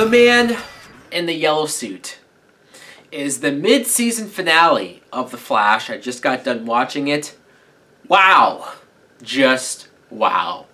The Man in the Yellow Suit is the mid-season finale of The Flash. I just got done watching it. Wow. Just wow.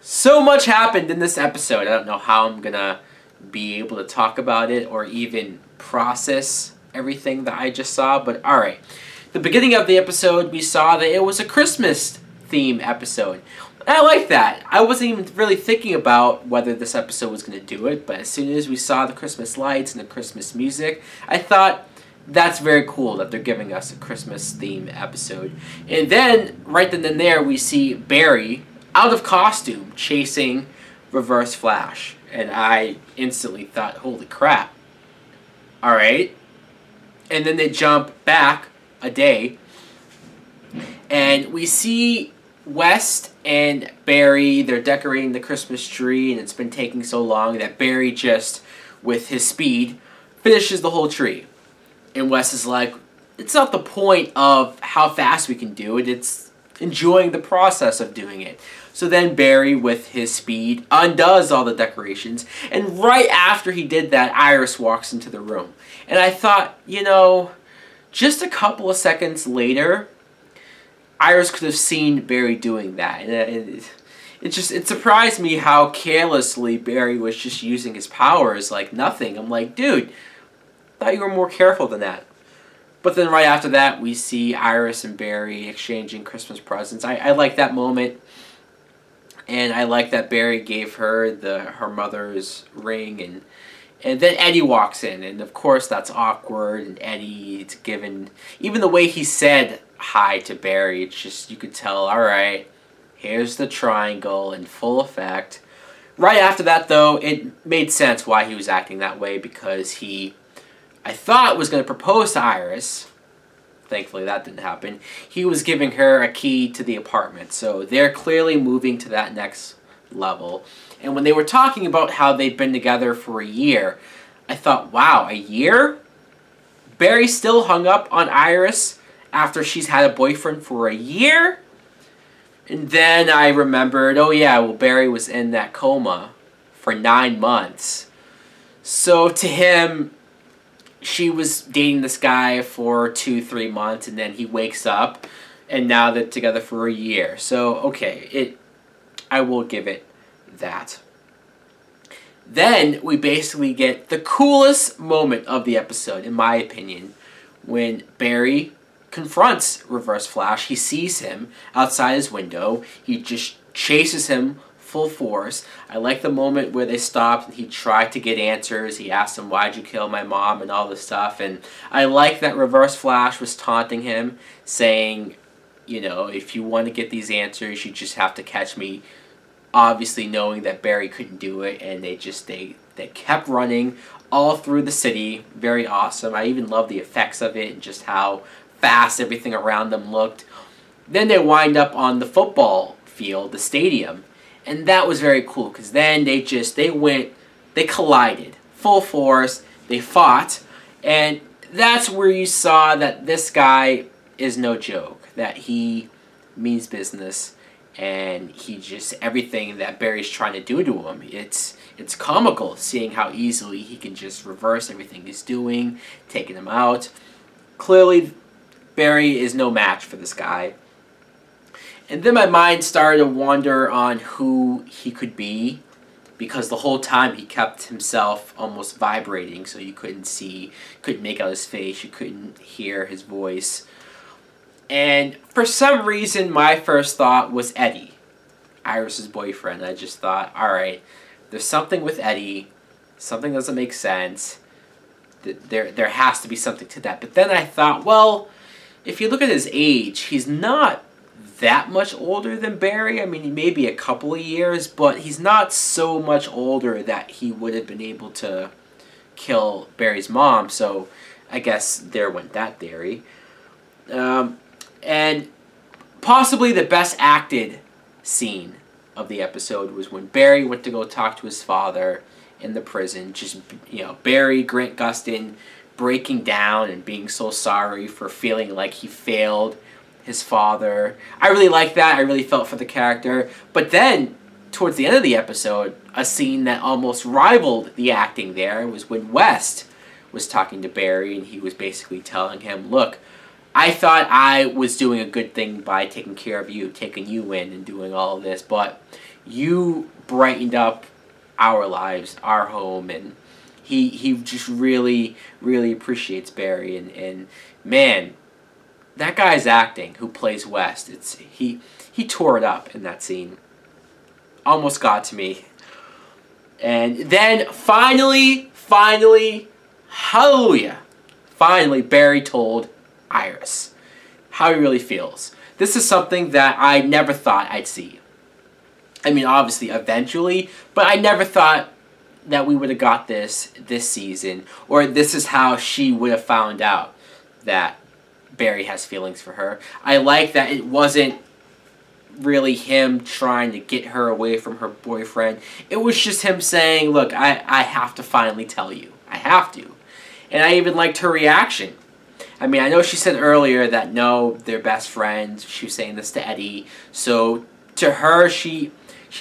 So much happened in this episode. I don't know how I'm gonna be able to talk about it or even process everything that I just saw, but alright. The beginning of the episode, we saw that it was a Christmas theme episode. And I like that. I wasn't even really thinking about whether this episode was going to do it, but as soon as we saw the Christmas lights and the Christmas music, I thought that's very cool that they're giving us a Christmas theme episode. And then, right then and there, we see Barry, out of costume, chasing Reverse Flash. And I instantly thought, holy crap. Alright. And then they jump back a day, and we see West and Barry, they're decorating the Christmas tree, and it's been taking so long that Barry just, with his speed, finishes the whole tree. And West is like, it's not the point of how fast we can do it, it's enjoying the process of doing it. So then Barry, with his speed, undoes all the decorations, and right after he did that, Iris walks into the room. And I thought, you know, just a couple of seconds later, Iris could have seen Barry doing that. And it surprised me how carelessly Barry was just using his powers like nothing. I'm like, dude, I thought you were more careful than that. But then right after that, we see Iris and Barry exchanging Christmas presents. I like that moment. And I like that Barry gave her her mother's ring, and then Eddie walks in, and of course that's awkward, and Eddie's given, even the way he said hi to Barry, it's just, you could tell, alright, here's the triangle in full effect. Right after that, though, it made sense why he was acting that way, because I thought was going to propose to Iris. Thankfully that didn't happen. He was giving her a key to the apartment, so they're clearly moving to that next level. And when they were talking about how they'd been together for a year, I thought, wow, a year? Barry still hung up on Iris after she's had a boyfriend for a year? And then I remembered, oh yeah, well, Barry was in that coma for 9 months. So to him, she was dating this guy for 2-3 months, and then he wakes up, and now they're together for a year. So, okay, I will give it that. Then we basically get the coolest moment of the episode, in my opinion, when Barry confronts Reverse Flash. He sees him outside his window. He just chases him full force. I like the moment where they stopped and he tried to get answers. He asked him, why'd you kill my mom, and all this stuff. And I like that Reverse Flash was taunting him, saying, you know, if you want to get these answers, you just have to catch me. Obviously knowing that Barry couldn't do it, and they kept running all through the city. Very awesome. I even love the effects of it and just how fast everything around them looked. Then they wind up on the football field, the stadium, and that was very cool, because then they collided full force, they fought, and that's where you saw that this guy is no joke, that he means business. And he just, everything that Barry's trying to do to him, it's comical seeing how easily he can just reverse everything he's doing, taking him out. Clearly, Barry is no match for this guy. And then my mind started to wander on who he could be, because the whole time he kept himself almost vibrating, so you couldn't see, couldn't make out his face, you couldn't hear his voice. And for some reason, my first thought was Eddie, Iris's boyfriend. I just thought, alright, there's something with Eddie, something doesn't make sense, there has to be something to that. But then I thought, well, if you look at his age, he's not that much older than Barry. I mean, maybe a couple of years, but he's not so much older that he would have been able to kill Barry's mom, so I guess there went that theory. And possibly the best acted scene of the episode was when Barry went to go talk to his father in the prison. Just, you know, Barry, Grant Gustin, breaking down and being so sorry for feeling like he failed his father. I really liked that. I really felt for the character. But then, towards the end of the episode, a scene that almost rivaled the acting there. It was when West was talking to Barry, and he was basically telling him, look, I thought I was doing a good thing by taking care of you, taking you in and doing all of this, but you brightened up our lives, our home, and he just really, really appreciates Barry, and man, that guy's acting, who plays West, he tore it up in that scene. Almost got to me. And then finally, hallelujah, finally Barry told Iris how he really feels. This is something that I never thought I'd see. I mean, obviously, eventually, but I never thought that we would have got this season, or this is how she would have found out that Barry has feelings for her. I like that it wasn't really him trying to get her away from her boyfriend. It was just him saying, look, I have to finally tell you. I have to. And I even liked her reaction. I mean, I know she said earlier that no, they're best friends. She was saying this to Eddie. So to her, she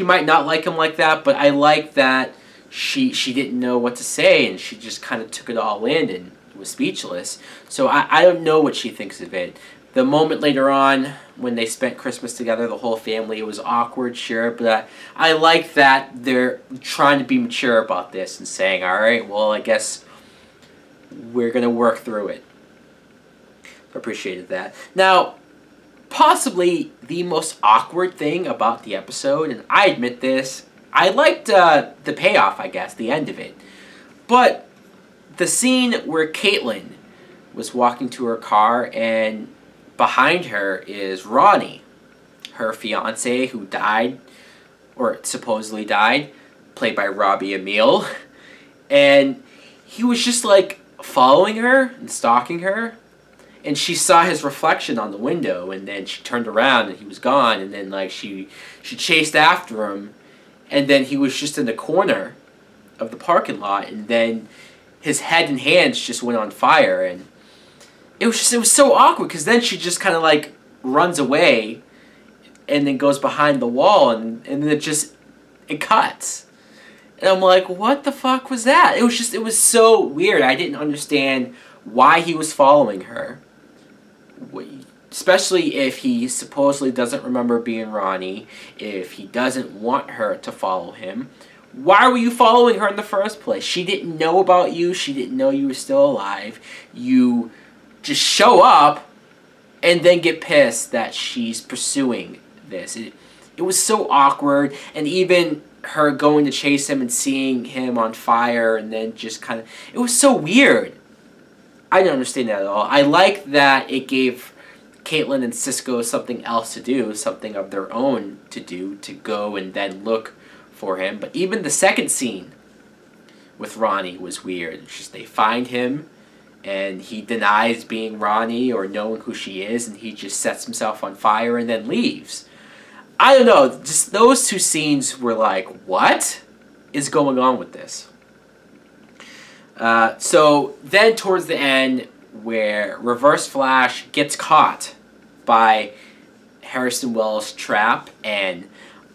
might not like him like that, but I like that she didn't know what to say, and she just kind of took it all in and was speechless. So I don't know what she thinks of it. The moment later on when they spent Christmas together, the whole family, it was awkward, sure, but I like that they're trying to be mature about this and saying, all right, well, I guess we're going to work through it. I appreciated that. Now, possibly the most awkward thing about the episode, and I admit this, I liked the payoff, I guess, the end of it. But the scene where Caitlin was walking to her car and behind her is Ronnie, her fiance who died, or supposedly died, played by Robbie Amell. And he was just like following her and stalking her. And she saw his reflection on the window, and then she turned around and he was gone, and then like she chased after him, and then he was just in the corner of the parking lot, and then his head and hands just went on fire, and it was so awkward, because then she just kind of like runs away and then goes behind the wall, and then it cuts. And I'm like, what the fuck was that? It was so weird. I didn't understand why he was following her. Especially if he supposedly doesn't remember being Ronnie, if he doesn't want her to follow him. Why were you following her in the first place? She didn't know about you. She didn't know you were still alive. You just show up and then get pissed that she's pursuing this. It was so awkward, and even her going to chase him and seeing him on fire and then just kind of... It was so weird. I didn't understand that at all. I like that it gave Caitlin and Cisco something else to do, something of their own to do, to go and then look for him. But even the second scene with Ronnie was weird. It's just they find him, and he denies being Ronnie or knowing who she is, and he just sets himself on fire and then leaves. I don't know, just those two scenes were like, what is going on with this? So then towards the end, where Reverse Flash gets caught by Harrison Wells' trap, and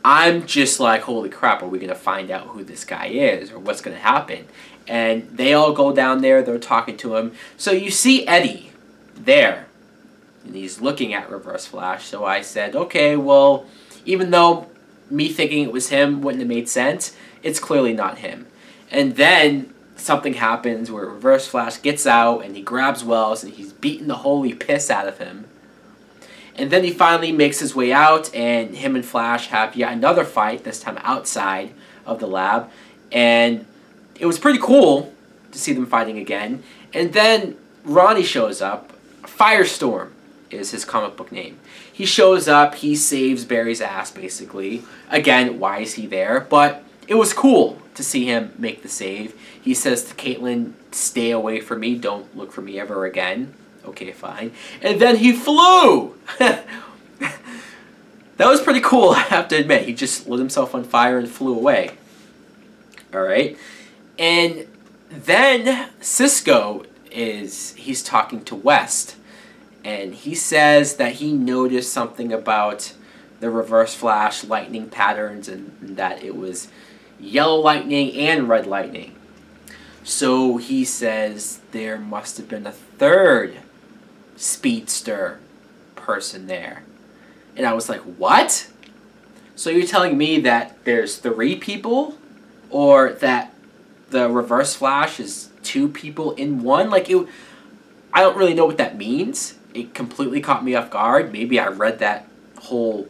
I'm just like, holy crap, are we going to find out who this guy is, or what's going to happen? And they all go down there, they're talking to him. So you see Eddie there, and he's looking at Reverse Flash. So I said, okay, well, even though me thinking it was him wouldn't have made sense, it's clearly not him. And then something happens where Reverse Flash gets out and he grabs Wells and he's beating the holy piss out of him. And then he finally makes his way out, and him and Flash have yet another fight, this time outside of the lab. And it was pretty cool to see them fighting again. And then Ronnie shows up. Firestorm is his comic book name. He shows up, he saves Barry's ass, basically. Again, why is he there? But it was cool to see him make the save. He says to Caitlin, stay away from me, don't look for me ever again. Okay, fine. And then he flew! That was pretty cool, I have to admit. He just lit himself on fire and flew away. Alright? And then Cisco he's talking to West. And he says that he noticed something about the Reverse Flash lightning patterns, and that it was yellow lightning and red lightning. So he says there must have been a third speedster person there. And I was like, what? So you're telling me that there's 3 people? Or that the Reverse Flash is 2 people in one? Like, I don't really know what that means. It completely caught me off guard. Maybe I read that whole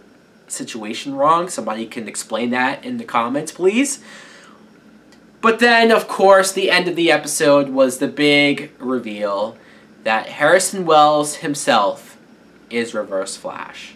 situation wrong. Somebody can explain that in the comments, please. But then, of course, the end of the episode was the big reveal that Harrison Wells himself is Reverse Flash.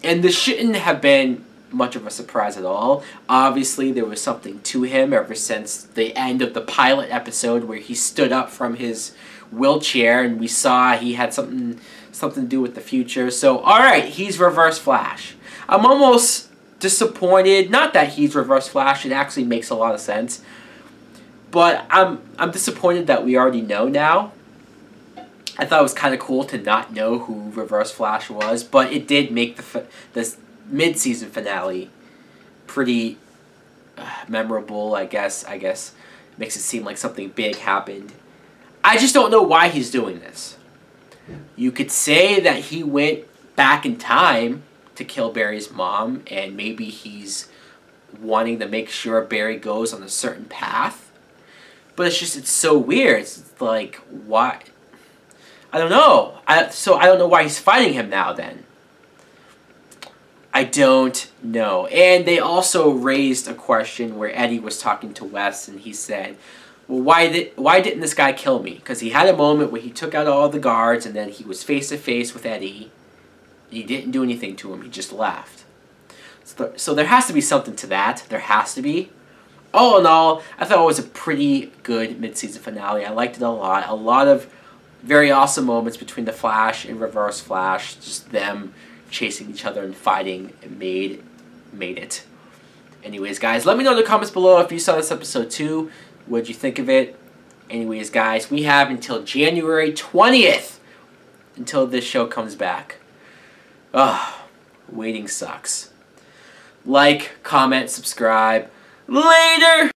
And this shouldn't have been much of a surprise at all. Obviously, there was something to him ever since the end of the pilot episode where he stood up from his wheelchair and we saw he had something to do with the future. So, alright, he's Reverse Flash. I'm almost disappointed. Not that he's Reverse Flash. It actually makes a lot of sense. But I'm disappointed that we already know now. I thought it was kind of cool to not know who Reverse Flash was, but it did make this mid-season finale pretty memorable, I guess. Makes it seem like something big happened. I just don't know why he's doing this. You could say that he went back in time to kill Barry's mom, and maybe he's wanting to make sure Barry goes on a certain path. But it's so weird. It's like, why? I don't know. So I don't know why he's fighting him now then. I don't know. And they also raised a question where Eddie was talking to Wes and he said, well, why didn't this guy kill me? Because he had a moment where he took out all the guards and then he was face to face with Eddie. He didn't do anything to him. He just left. So there has to be something to that. There has to be. All in all, I thought it was a pretty good mid-season finale. I liked it a lot. A lot of very awesome moments between the Flash and Reverse Flash. Just them chasing each other and fighting. It made it. Anyways, guys, let me know in the comments below if you saw this episode too. What did you think of it? Anyways, guys, we have until January 20th until this show comes back. Ugh, waiting sucks. Like, comment, subscribe. Later!